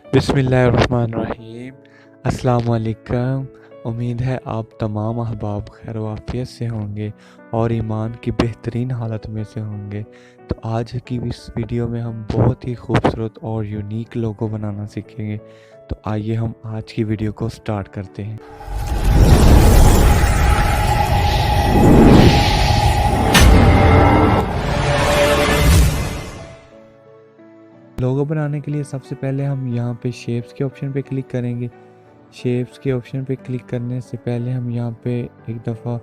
बिस्मिल्लाहिर्रहमानिर्रहीम। अस्सलाम वालेकुम। उम्मीद है आप तमाम अहबाब खैर वाफियत से होंगे और ईमान की बेहतरीन हालत में से होंगे। तो आज की इस वीडियो में हम बहुत ही खूबसूरत और यूनिक लोगो बनाना सीखेंगे। तो आइए हम आज की वीडियो को स्टार्ट करते हैं। लोगो बनाने के लिए सबसे पहले हम यहाँ पे शेप्स के ऑप्शन पे क्लिक करेंगे। शेप्स के ऑप्शन पे क्लिक करने से पहले हम यहाँ पे एक दफ़ा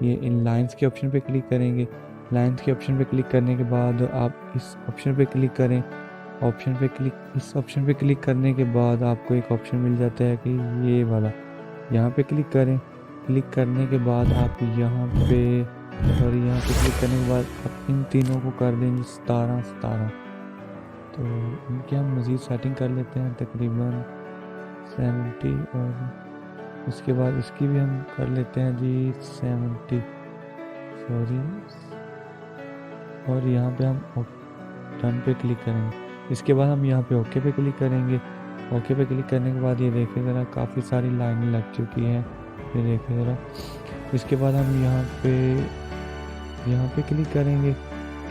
ये इन लाइंस के ऑप्शन पे क्लिक करेंगे। लाइंस के ऑप्शन पे क्लिक करने के बाद आप इस ऑप्शन पे क्लिक करें। इस ऑप्शन पे क्लिक करने के बाद आपको एक ऑप्शन मिल जाता है कि ये वाला, यहाँ पे क्लिक करें। क्लिक करने के बाद आप यहाँ पे क्लिक करने के बाद आप इन तीनों को कर देंगे 17। तो इनकी हम मज़ीद सेटिंग कर लेते हैं तकरीबन 70 और इसके बाद इसकी भी हम कर लेते हैं जी 70 और यहाँ पे हम डन पे क्लिक करेंगे। इसके बाद हम यहाँ पे ओके पे क्लिक करेंगे। ओके पे क्लिक करने के बाद ये देखें ज़रा काफ़ी सारी लाइनें लग चुकी हैं, ये देखें ज़रा। इसके बाद हम यहाँ पे क्लिक करेंगे।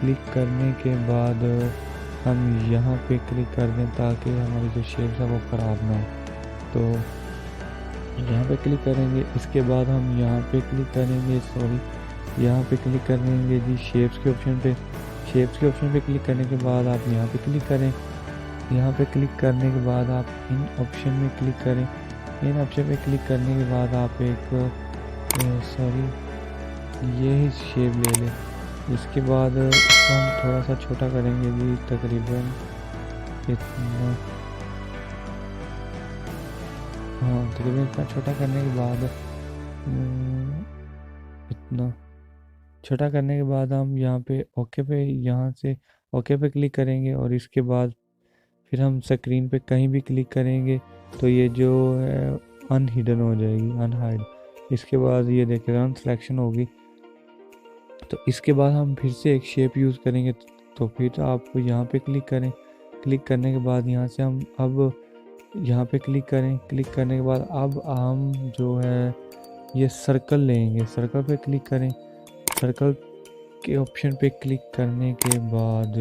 क्लिक करने के बाद हम यहाँ पे क्लिक कर दें ताकि हमारी जो शेप है वो ख़राब ना हो। तो यहाँ पे क्लिक करेंगे। इसके बाद हम यहाँ पे क्लिक करेंगे यहाँ पे क्लिक करेंगे जी शेप्स के ऑप्शन पे। शेप्स के ऑप्शन पे क्लिक करने के बाद आप यहाँ पे क्लिक करें। यहाँ पे क्लिक करने के बाद आप इन ऑप्शन में क्लिक करें। इन ऑप्शन पे क्लिक करने के बाद आप ये ही शेप ले लें। इसके बाद इसको हम थोड़ा सा छोटा करेंगे जी, तकरीबन इतना, तकरीबन इतना छोटा करने के बाद इतना छोटा करने के बाद हम यहाँ पे ओके पे क्लिक करेंगे और इसके बाद फिर हम स्क्रीन पे कहीं भी क्लिक करेंगे तो ये जो है अनहिडन हो जाएगी, अनहाइड। इसके बाद ये देखिए अन सिलेक्शन होगी। तो इसके बाद हम फिर से एक शेप यूज़ करेंगे। तो फिर आप यहाँ पे क्लिक करें। क्लिक करने के बाद यहाँ से हम अब यहाँ पे क्लिक करें। क्लिक करने के बाद अब हम जो है ये सर्कल लेंगे। सर्कल पे क्लिक करें। सर्कल के ऑप्शन पे क्लिक करने के बाद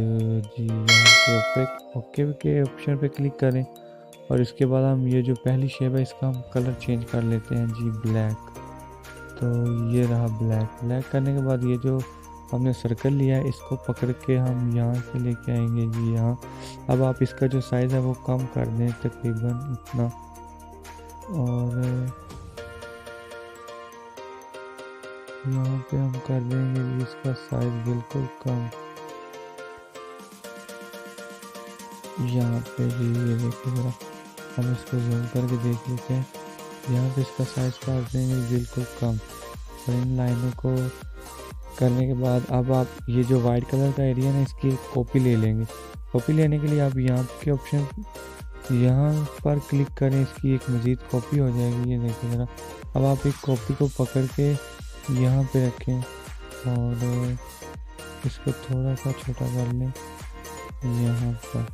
जी यहाँ पे ओके के ऑप्शन पे क्लिक करें और इसके बाद हम ये जो पहली शेप है इसका हम कलर चेंज कर लेते हैं जी, ब्लैक। तो ये रहा ब्लैक करने के बाद ये जो हमने सर्कल लिया है इसको पकड़ के हम यहाँ से लेके आएंगे जी यहाँ। अब आप इसका जो साइज़ है वो कम कर दें तकरीबन इतना, और यहाँ पे हम कर देंगे जी इसका साइज़ बिल्कुल कम। यहाँ पे जी ये देखिए ज़रा, हम इसको जूम करके देख लेते हैं। यहाँ पे इसका साइज़ कर देंगे बिल्कुल कम। और इन लाइनों को करने के बाद अब आप ये जो वाइट कलर का एरिया है इसकी एक कॉपी ले लेंगे। कॉपी लेने के लिए आप यहाँ के ऑप्शन यहाँ पर क्लिक करें, इसकी एक मज़ीद कॉपी हो जाएगी, ये देखिए ज़रा। अब आप एक कॉपी को पकड़ के यहाँ पे रखें और इसको थोड़ा सा छोटा कर लें यहाँ पर।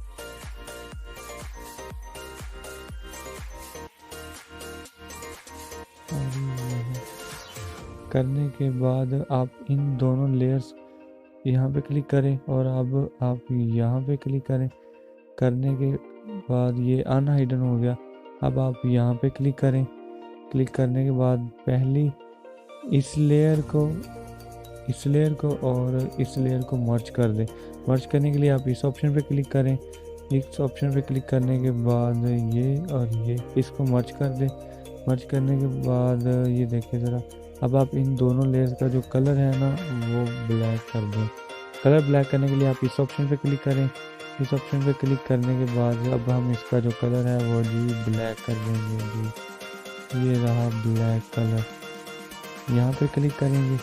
करने के बाद आप इन दोनों लेयर्स यहाँ पे क्लिक करें और अब आप यहाँ पे क्लिक करें। करने के बाद ये अनहाइडन हो गया। अब आप यहाँ पे क्लिक करें। क्लिक करने के बाद पहली इस लेयर को और इस लेयर को मर्ज कर दें। मर्ज करने के लिए आप इस ऑप्शन पे क्लिक करें। इस ऑप्शन पे क्लिक करने के बाद ये और ये इसको मर्ज कर दें। मर्ज करने के बाद ये देखिए ज़रा, अब आप इन दोनों लेयर्स का जो कलर है ना वो ब्लैक कर दें। कलर ब्लैक करने के लिए आप इस ऑप्शन पे क्लिक करें। इस ऑप्शन पे क्लिक करने के बाद अब हम इसका जो कलर है वो जी ब्लैक कर देंगे जी, ये रहा ब्लैक कलर। यहाँ पे क्लिक करेंगे।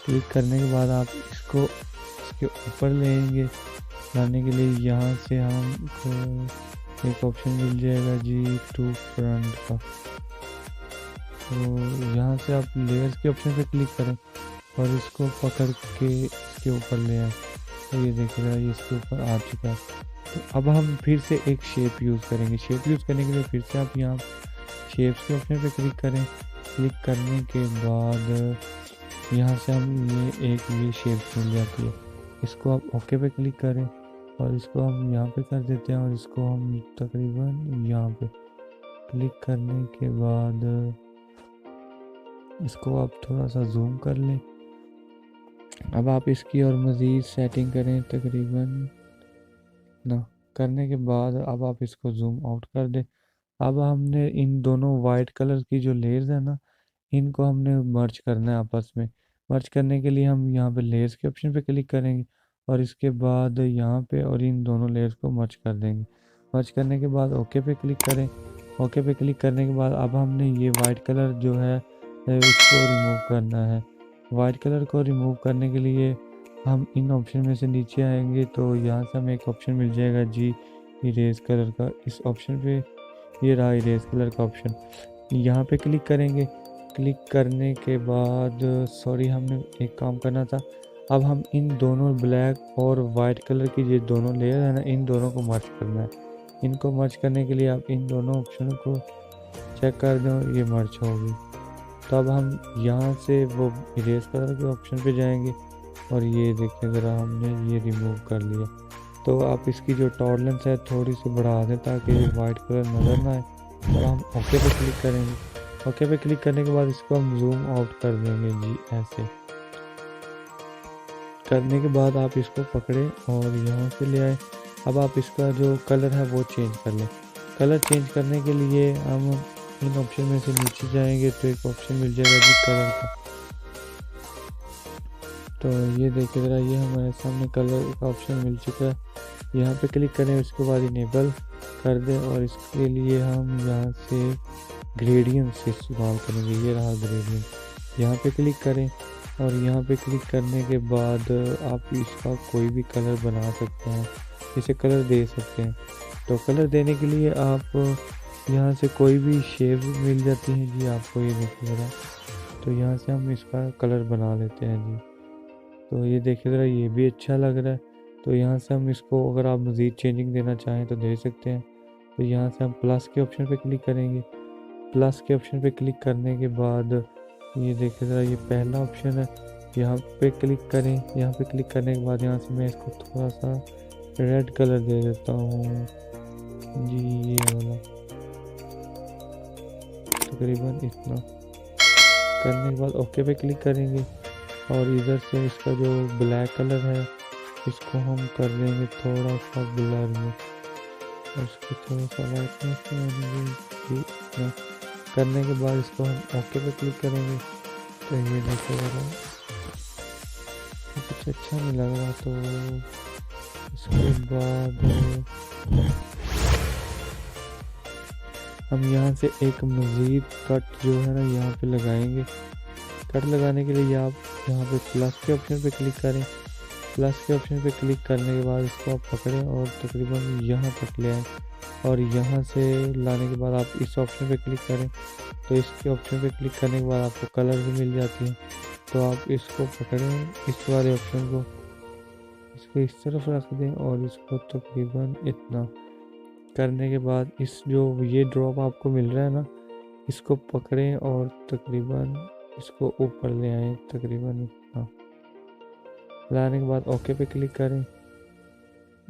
क्लिक करने के बाद आप इसको इसके ऊपर लेंगे। लाने के लिए यहाँ से हमको एक ऑप्शन मिल जाएगा जी टू फ्रंट का। तो यहाँ से आप लेयर्स के ऑप्शन पे क्लिक करें और इसको पकड़ के इसके ऊपर ले आए। तो ये देखिएगा ये इसके ऊपर आ चुका है। अब हम फिर से एक शेप यूज़ करेंगे। शेप यूज़ करने के लिए फिर से आप यहाँ शेप्स के ऑप्शन पे क्लिक करें। क्लिक करने के बाद यहाँ से हम ये शेप मिल जाती है। इसको आप ओके पे क्लिक करें और इसको हम यहाँ पे कर देते हैं और इसको हम तकरीबन यहाँ पे क्लिक करने के बाद इसको आप थोड़ा सा जूम कर लें। अब आप इसकी और मज़ीद सेटिंग करें तकरीबन ना करने के बाद अब आप इसको जूम आउट कर दें। अब हमने इन दोनों वाइट कलर की जो लेयर्स है ना, इनको हमने मर्ज करना है आपस में। मर्ज करने के लिए हम यहाँ पे लेयर्स के ऑप्शन पे क्लिक करेंगे और इसके बाद यहाँ पे और इन दोनों लेयर्स को मर्ज कर देंगे। मर्ज करने के बाद ओके पे क्लिक करें। ओके पे क्लिक करने के बाद अब हमने ये वाइट कलर जो है इसको रिमूव करना है। वाइट कलर को रिमूव करने के लिए हम इन ऑप्शन में से नीचे आएंगे तो यहाँ से हमें एक ऑप्शन मिल जाएगा जी इरेज कलर का। इस ऑप्शन पे ये रहा इरेज कलर का ऑप्शन, यहाँ पे क्लिक करेंगे। क्लिक करने के बाद सॉरी हमने एक काम करना था। अब हम इन दोनों ब्लैक और वाइट कलर की ये दोनों लेयर है ना, इन दोनों को मर्ज करना है। इनको मर्ज करने के लिए आप इन दोनों ऑप्शनों को चेक कर दो, ये मर्ज होगी। तो अब हम यहाँ से वो इरेज कलर के ऑप्शन पे जाएंगे और ये देखिए ज़रा हमने ये रिमूव कर लिया। तो आप इसकी जो टॉलरेंस है थोड़ी सी बढ़ा दें ताकि वाइट कलर नज़र ना आए और हम ओके पे क्लिक करेंगे। ओके पे क्लिक करने के बाद इसको हम जूम आउट कर देंगे जी। ऐसे करने के बाद आप इसको पकड़े और यहाँ से ले आए। अब आप इसका जो कलर है वो चेंज कर लें। कलर चेंज करने के लिए हम इन ऑप्शन में से नीचे जाएंगे तो एक ऑप्शन मिल जाएगा जी कलर का। तो ये देखिए ज़रा ये हमारे सामने कलर का ऑप्शन मिल चुका है। यहाँ पे क्लिक करें, उसके बाद इनेबल कर दें और इसके लिए हम यहाँ से ग्रेडियंट से इस्तेमाल करेंगे। ये रहा ग्रेडियंट, यहाँ पे क्लिक करें और यहाँ पे क्लिक करने के बाद आप इसका कोई भी कलर बना सकते हैं, इसे कलर दे सकते हैं। तो कलर देने के लिए आप यहाँ से कोई भी शेप मिल जाती है जी आपको, ये देखिए ज़रा। तो यहाँ से हम इसका कलर बना लेते हैं जी। तो ये देखिए ज़रा ये भी अच्छा लग रहा है। तो यहाँ से हम इसको अगर आप मज़ीद चेंजिंग देना चाहें तो दे सकते हैं। तो यहाँ से हम प्लस के ऑप्शन पे क्लिक करेंगे। प्लस के ऑप्शन पे क्लिक करने के बाद ये देखिए ज़रा ये पहला ऑप्शन है, यहाँ पे क्लिक करें। यहाँ पे क्लिक करने के बाद यहाँ से मैं इसको थोड़ा सा रेड कलर दे देता हूँ जी, ये वाला तकरीबन इतना। करने के बाद ओके पे क्लिक करेंगे और इधर से इसका जो ब्लैक कलर है इसको हम कर देंगे थोड़ा सा ब्लर में और इसको थोड़ा सा लाइटनेस में करने के बाद इसको हम ओके पे क्लिक करेंगे। तो ये देखिए कुछ अच्छा नहीं लग रहा, तो इसके बाद हम यहाँ से एक मज़ीद कट जो है ना यहाँ पे लगाएंगे। कट लगाने के लिए आप यहाँ पे प्लस के ऑप्शन पे क्लिक करें। प्लस के ऑप्शन पे क्लिक करने के बाद इसको आप पकड़ें और तकरीबन यहाँ तक ले आएँ और यहाँ से लाने के बाद आप इस ऑप्शन पे क्लिक करें। तो इसके ऑप्शन पे क्लिक करने के बाद आपको कलर भी मिल जाती है। तो आप इसको पकड़ें, इस वाले ऑप्शन को, इसको इस तरफ रख दें और इसको तकरीबन इतना करने के बाद इस जो ये ड्रॉप आपको मिल रहा है ना, इसको पकड़ें और तकरीबन इसको ऊपर ले आएँ तकरीबन इतना। लाने के बाद ओके पे क्लिक करें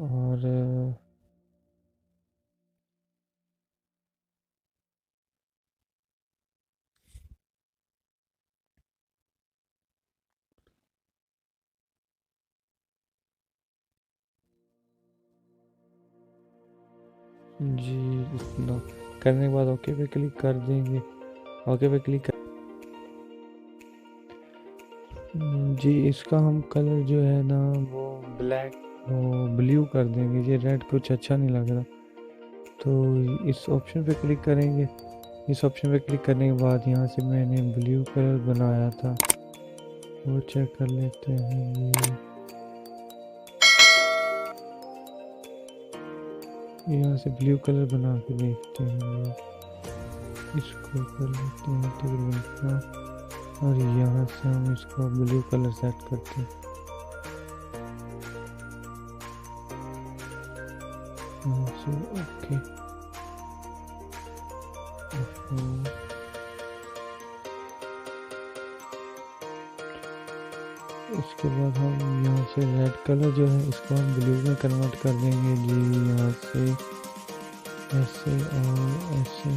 और जी इतना करने के बाद ओके पे क्लिक कर देंगे। ओके पे क्लिक कर जी, इसका हम कलर जो है ना वो ब्लैक ब्लू कर देंगे। ये रेड कुछ अच्छा नहीं लग रहा, तो इस ऑप्शन पे क्लिक करेंगे। इस ऑप्शन पे क्लिक करने के बाद यहाँ से मैंने ब्लू कलर बनाया था वो चेक कर लेते हैं। ये यहाँ से ब्लू कलर बना के देखते हैं, इसको कर लेते हैं तकरीबन और यहाँ से हम इसको ब्लू कलर सेट करते हैं। यहाँ से ओके। इसके बाद हम यहाँ से रेड कलर जो है इसको हम ब्लू में कन्वर्ट कर देंगे जी। यहाँ से ऐसे और ऐसे,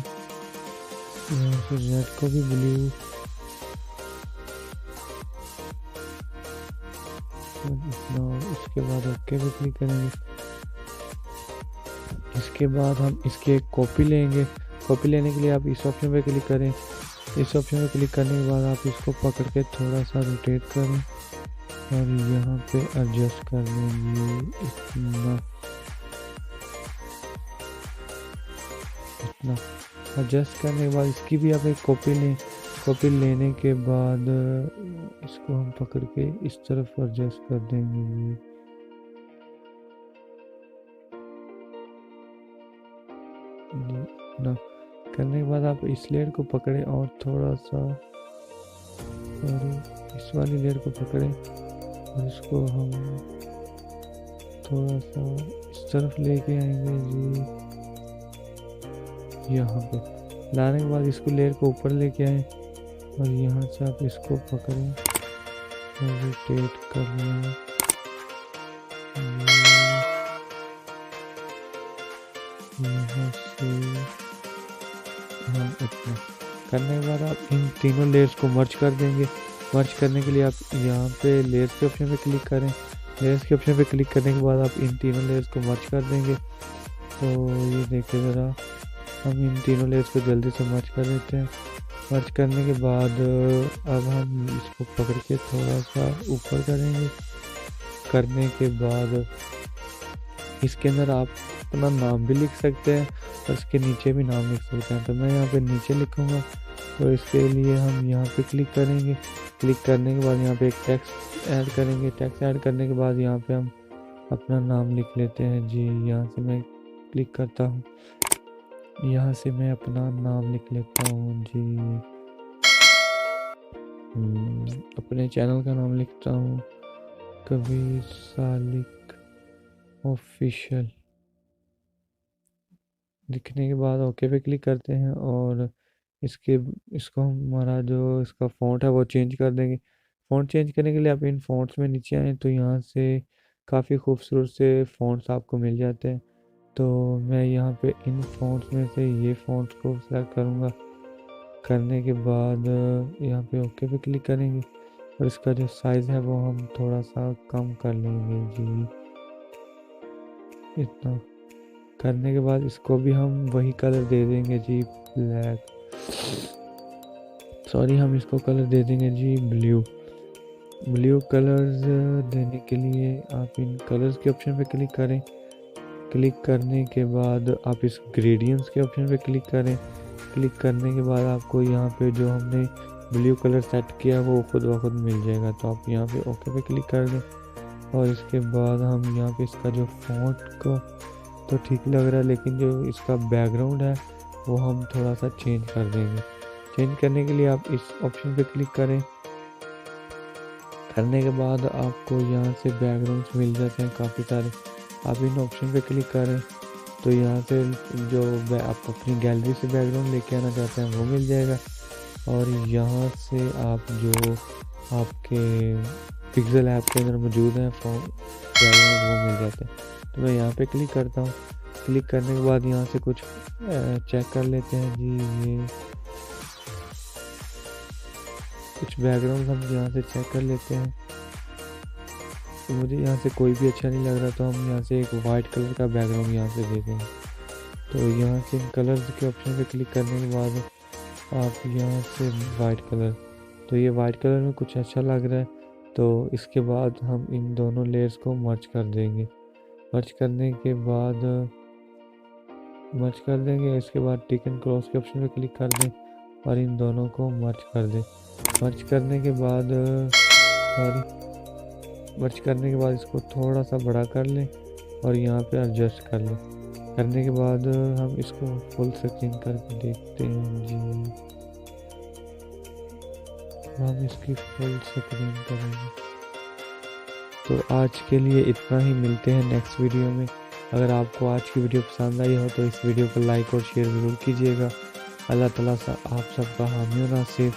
यहाँ से रेड को भी ब्लू, इतना। इसके बाद ओके पे क्लिक करेंगे। इसके बाद हम इसकी एक कॉपी लेंगे। कॉपी लेने के लिए आप इस ऑप्शन पे क्लिक करें। इस ऑप्शन पे क्लिक करने के बाद आप इसको पकड़ के थोड़ा सा रोटेट करें और यहाँ पे एडजस्ट कर लेंगे इतना इतना। एडजस्ट करने के बाद इसकी भी आप एक कॉपी लें। कॉपी लेने के बाद इसको हम पकड़ के इस तरफ एडजस्ट कर देंगे। इतना करने के बाद आप इस लेयर को पकड़ें और थोड़ा सा, सॉरी, इस वाली लेयर को पकड़ें और इसको हम थोड़ा सा इस तरफ लेके आएंगे जी। यहाँ पे लाने के बाद इसको लेयर को ऊपर लेके आए और यहाँ से आप इसको पकड़ें और रोटेट कर लें। यहाँ से हाँ, इतना करने के बाद आप इन तीनों लेयर्स को मर्ज कर देंगे। मर्ज करने के लिए आप यहाँ पे लेयर्स के ऑप्शन पे क्लिक करें। लेयर्स के ऑप्शन पे क्लिक करने के बाद आप इन तीनों लेयर्स को मर्ज कर देंगे। तो ये देखिए ज़रा, हम इन तीनों लेयर्स को जल्दी से मर्ज कर देते हैं। मर्ज करने के बाद अब हम इसको पकड़ के थोड़ा सा ऊपर करेंगे। करने के बाद इसके अंदर आप अपना नाम भी लिख सकते हैं और इसके नीचे भी नाम लिख सकते हैं। तो मैं यहाँ पे नीचे लिखूँगा, तो इसके लिए हम यहाँ पे क्लिक करेंगे। क्लिक करने के बाद यहाँ पे एक टेक्स्ट ऐड करेंगे। टेक्स्ट ऐड करने के बाद यहाँ पे हम अपना नाम लिख लेते हैं जी। यहाँ से मैं क्लिक करता हूँ, यहाँ से मैं अपना नाम लिख लेता हूँ जी। अपने चैनल का नाम लिखता हूँ, कबीर सालिक ऑफिशियल। लिखने के बाद ओके पे क्लिक करते हैं और इसको हमारा जो इसका फ़ॉन्ट है वो चेंज कर देंगे। फ़ॉन्ट चेंज करने के लिए आप इन फ़ॉन्ट्स में नीचे आएँ तो यहाँ से काफ़ी खूबसूरत से फ़ॉन्ट्स आपको मिल जाते हैं। तो मैं यहाँ पे इन फ़ॉन्ट्स में से ये फ़ॉन्ट्स को सेलेक्ट करूँगा। करने के बाद यहाँ पे ओके पे क्लिक करेंगे और इसका जो साइज़ है वो हम थोड़ा सा कम कर लेंगे जी। इतना करने के बाद इसको भी हम वही कलर दे देंगे जी, ब्लैक, सॉरी, हम इसको कलर दे देंगे जी ब्लू। ब्लू कलर्स देने के लिए आप इन कलर्स के ऑप्शन पे क्लिक करें। क्लिक करने के बाद आप इस ग्रेडियंट्स के ऑप्शन पे क्लिक करें। क्लिक करने के बाद आपको यहाँ पे जो हमने ब्लू कलर सेट किया वो खुद ब खुद मिल जाएगा। तो आप यहाँ पे ओके पे क्लिक कर दें और इसके बाद हम यहाँ पे इसका जो फ़ॉन्ट का तो ठीक लग रहा है, लेकिन जो इसका बैकग्राउंड है वो हम थोड़ा सा चेंज कर देंगे। चेंज करने के लिए आप इस ऑप्शन पे क्लिक करें। करने के बाद आपको यहाँ से बैकग्राउंड्स मिल जाते हैं काफ़ी सारे। आप इन ऑप्शन पे क्लिक करें तो यहाँ से जो आप अपनी गैलरी से बैकग्राउंड लेके आना चाहते हैं वो मिल जाएगा और यहाँ से आप जो आपके पिक्सेल ऐप के अंदर मौजूद हैं बैकग्राउंड वो मिल जाते हैं। तो मैं यहाँ पे क्लिक करता हूँ। क्लिक करने के बाद यहाँ से कुछ चेक कर लेते हैं जी। ये कुछ बैकग्राउंड हम यहाँ से चेक कर लेते हैं। तो मुझे यहाँ से कोई भी अच्छा नहीं लग रहा, तो हम यहाँ से एक वाइट कलर का बैकग्राउंड यहाँ से दे देंगे। तो यहाँ से कलर्स के ऑप्शन पे क्लिक करने के बाद आप यहाँ से वाइट कलर, तो ये वाइट कलर में कुछ अच्छा लग रहा है। तो इसके बाद हम इन दोनों लेयर्स को मर्ज कर देंगे। मर्ज करने के बाद इसके बाद टिक एंड क्रॉस के ऑप्शन पे क्लिक कर दें और इन दोनों को मर्ज कर दें। मर्ज करने के बाद इसको थोड़ा सा बड़ा कर लें और यहाँ पे एडजस्ट कर लें। करने के बाद हम इसको फुल स्क्रीन करके देखते हैं जी। हम इसकी फुल स्क्रीन करेंगे। तो आज के लिए इतना ही, मिलते हैं नेक्स्ट वीडियो में। अगर आपको आज की वीडियो पसंद आई हो तो इस वीडियो को लाइक और शेयर ज़रूर कीजिएगा। अल्लाह ताला आप सबका हामी और नासिर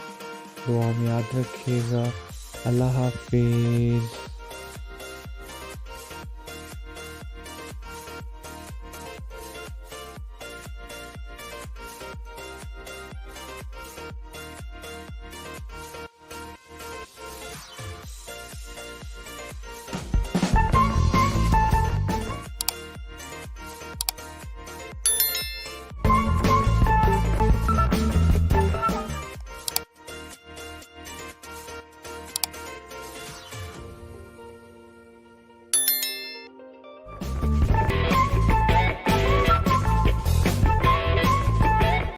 दुआ में याद रखिएगा। अल्लाह हाफिज़।